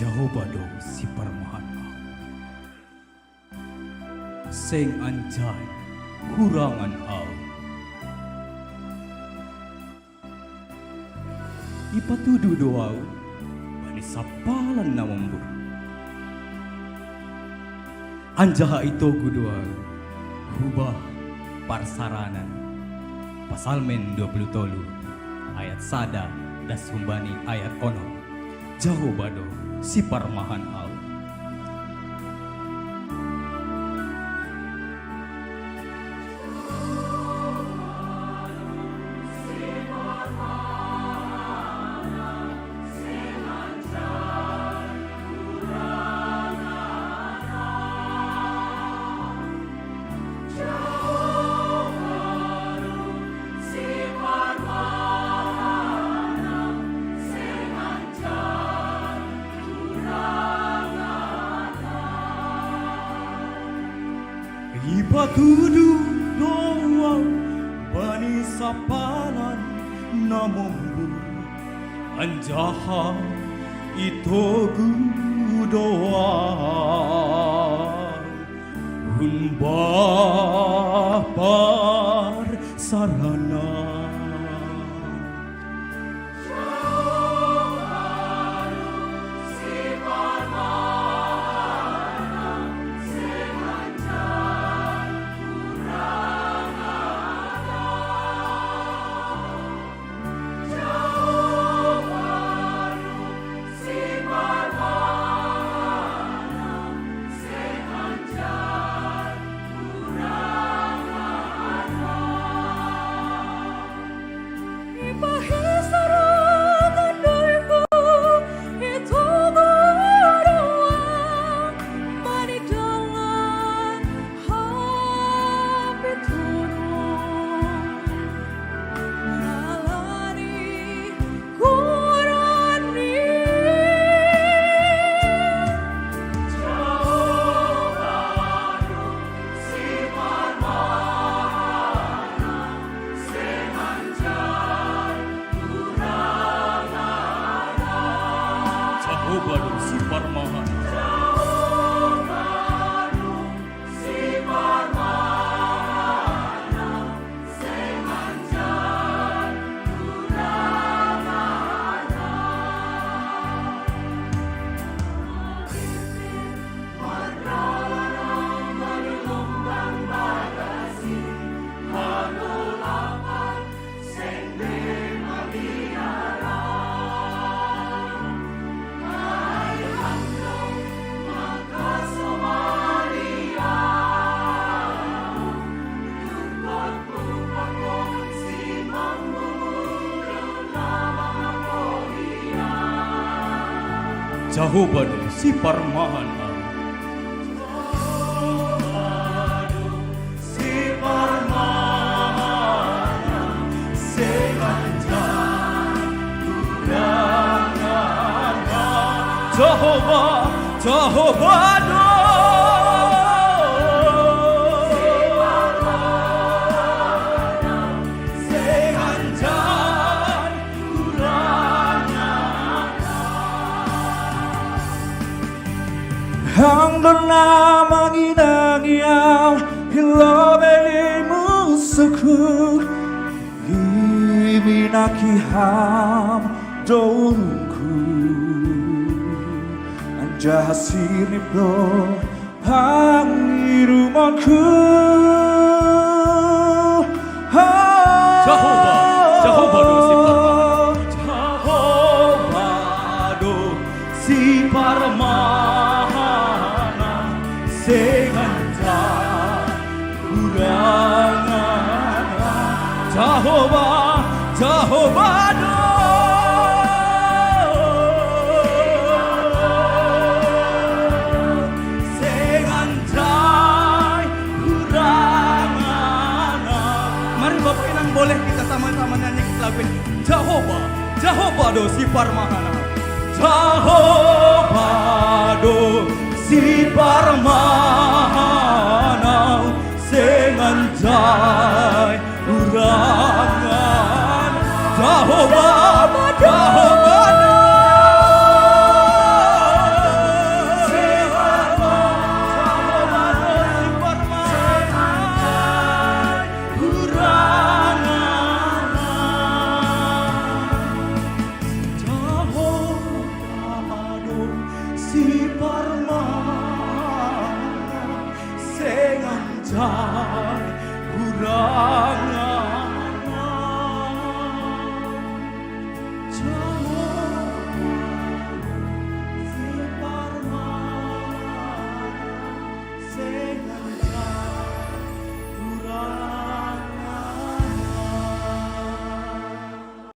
Jahobado si Parmahana sing anjay hurangan au ipatudu doau bani sapalan na membur anjaha itu gudoau hubah parsaranan pasalmen 20 ayat sada das humbani ayat ono Jahobado si Parmahan au ipatudu doa bani sapalan namombur anjaha itogu doa hunbah par sarana Jahobado si Parmahan Jahobado si Parmahan si Parmahan senganjan kurangan Jahobado Ang doon manginangyaw hilabeli musuku iminakiham doonku anjahasirip do ang irumanku Jahobado si Parmahan senganjan kurangan Jahobado senganjan kurangan. Mari Bapak Inang boleh kita sama-sama nyanyi lagu ini. Jahobado si Parmahan Jahobado si Parmahan senganjay urangan Jahobado Tuhan, ku